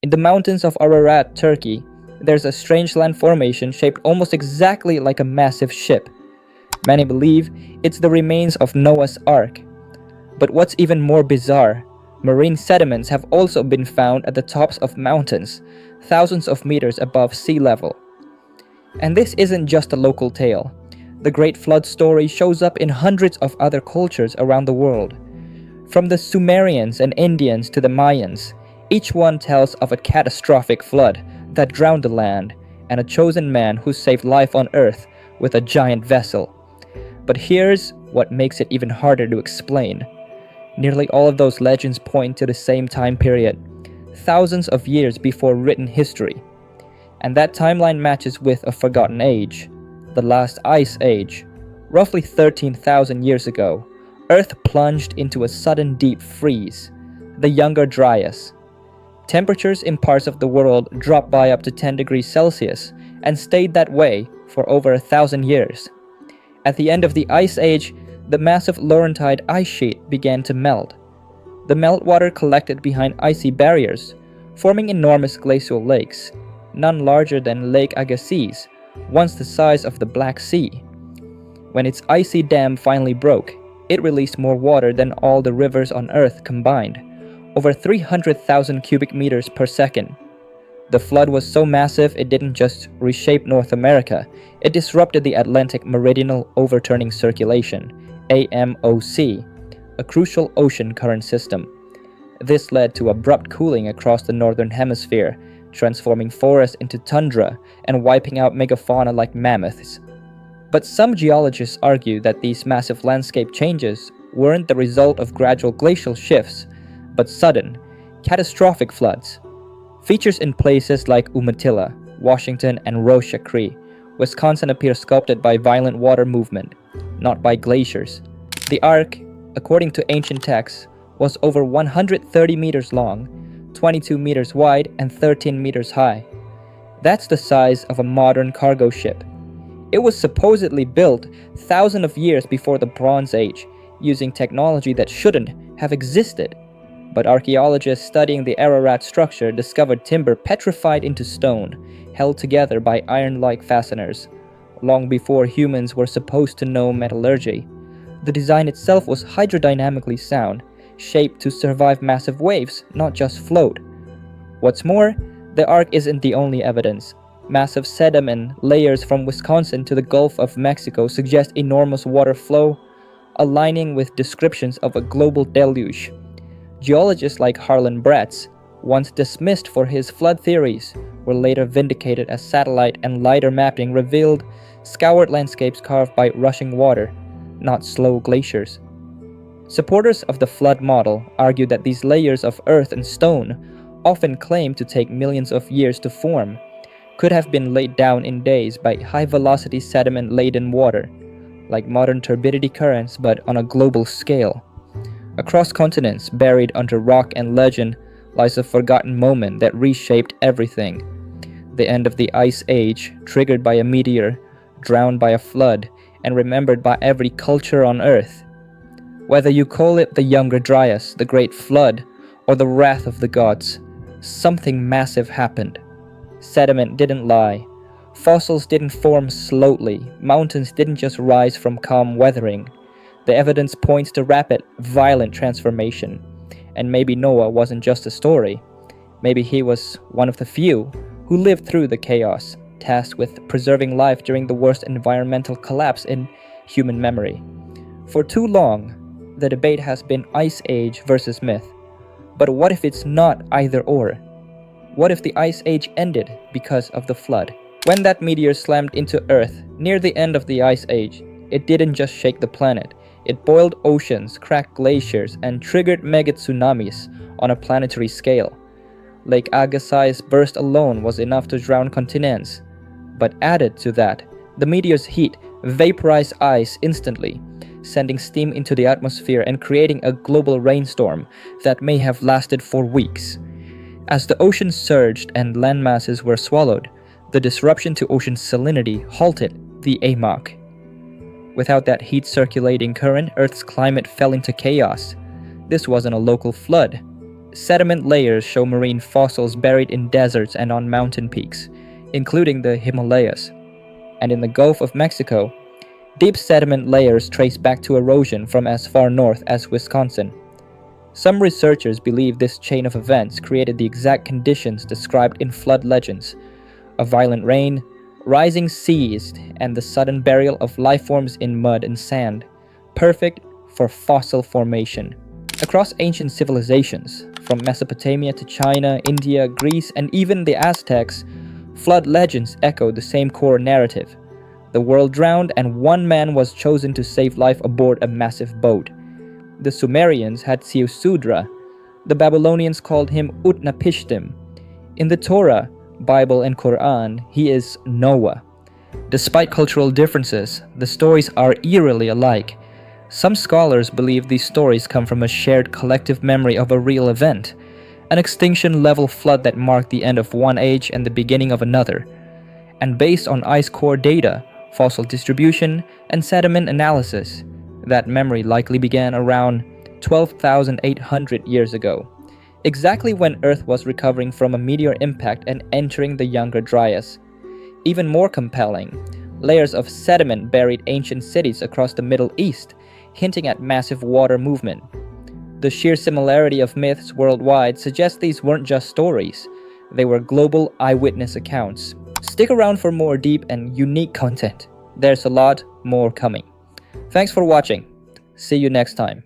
In the mountains of Ararat, Turkey, there's a strange land formation shaped almost exactly like a massive ship. Many believe it's the remains of Noah's Ark. But what's even more bizarre, marine sediments have also been found at the tops of mountains, thousands of meters above sea level. And this isn't just a local tale. The Great Flood story shows up in hundreds of other cultures around the world. From the Sumerians and Indians to the Mayans, each one tells of a catastrophic flood that drowned the land and a chosen man who saved life on Earth with a giant vessel. But here's what makes it even harder to explain. Nearly all of those legends point to the same time period, thousands of years before written history. And that timeline matches with a forgotten age, the last ice age. Roughly 13,000 years ago, Earth plunged into a sudden deep freeze, the Younger Dryas. Temperatures in parts of the world dropped by up to 10 degrees Celsius and stayed that way for over 1,000 years. At the end of the Ice Age, the massive Laurentide ice sheet began to melt. The meltwater collected behind icy barriers, forming enormous glacial lakes, none larger than Lake Agassiz, once the size of the Black Sea. When its icy dam finally broke, it released more water than all the rivers on Earth combined, over 300,000 cubic meters per second. The flood was so massive it didn't just reshape North America, it disrupted the Atlantic Meridional Overturning Circulation, AMOC, a crucial ocean current system. This led to abrupt cooling across the northern hemisphere, transforming forests into tundra and wiping out megafauna like mammoths. But some geologists argue that these massive landscape changes weren't the result of gradual glacial shifts, but sudden, catastrophic floods. Features in places like Umatilla, Washington, and Rocha Cree, Wisconsin appear sculpted by violent water movement, not by glaciers. The Ark, according to ancient texts, was over 130 meters long, 22 meters wide, and 13 meters high. That's the size of a modern cargo ship. It was supposedly built thousands of years before the Bronze Age, using technology that shouldn't have existed. But archaeologists studying the Ararat structure discovered timber petrified into stone, held together by iron-like fasteners, long before humans were supposed to know metallurgy. The design itself was hydrodynamically sound, shaped to survive massive waves, not just float. What's more, the Ark isn't the only evidence. Massive sediment layers from Wisconsin to the Gulf of Mexico suggest enormous water flow, aligning with descriptions of a global deluge. Geologists like Harlan Bratz, once dismissed for his flood theories, were later vindicated as satellite and lidar mapping revealed scoured landscapes carved by rushing water, not slow glaciers. Supporters of the flood model argue that these layers of earth and stone, often claimed to take millions of years to form, could have been laid down in days by high-velocity sediment-laden water, like modern turbidity currents but on a global scale. Across continents, buried under rock and legend, lies a forgotten moment that reshaped everything. The end of the Ice Age, triggered by a meteor, drowned by a flood, and remembered by every culture on Earth. Whether you call it the Younger Dryas, the Great Flood, or the Wrath of the Gods, something massive happened. Sediment didn't lie. Fossils didn't form slowly. Mountains didn't just rise from calm weathering. The evidence points to rapid, violent transformation. And maybe Noah wasn't just a story. Maybe he was one of the few who lived through the chaos, tasked with preserving life during the worst environmental collapse in human memory. For too long, the debate has been Ice Age versus myth. But what if it's not either or? What if the Ice Age ended because of the flood? When that meteor slammed into Earth near the end of the Ice Age, it didn't just shake the planet. It boiled oceans, cracked glaciers, and triggered mega tsunamis on a planetary scale. Lake Agassiz's burst alone was enough to drown continents. But added to that, the meteor's heat vaporized ice instantly, sending steam into the atmosphere and creating a global rainstorm that may have lasted for weeks. As the ocean surged and landmasses were swallowed, the disruption to ocean salinity halted the AMOC. Without that heat circulating current, Earth's climate fell into chaos. This wasn't a local flood. sediment layers show marine fossils buried in deserts and on mountain peaks, including the Himalayas. And in the Gulf of Mexico, deep sediment layers trace back to erosion from as far north as Wisconsin. Some researchers believe this chain of events created the exact conditions described in flood legends: a violent rain, rising seas, and the sudden burial of life forms in mud and sand, perfect for fossil formation. Across ancient civilizations, from Mesopotamia to China, India, Greece, and even the Aztecs, flood legends echo the same core narrative. The world drowned and one man was chosen to save life aboard a massive boat. The Sumerians had Ziusudra. The Babylonians called him Utnapishtim. In the Torah, Bible, and Quran, he is Noah. Despite cultural differences, the stories are eerily alike. Some scholars believe these stories come from a shared collective memory of a real event, an extinction-level flood that marked the end of one age and the beginning of another. And based on ice core data, fossil distribution, and sediment analysis, that memory likely began around 12,800 years ago, exactly when Earth was recovering from a meteor impact and entering the Younger Dryas. Even more compelling, layers of sediment buried ancient cities across the Middle East, hinting at massive water movement. The sheer similarity of myths worldwide suggests these weren't just stories, they were global eyewitness accounts. Stick around for more deep and unique content. There's a lot more coming. Thanks for watching. See you next time.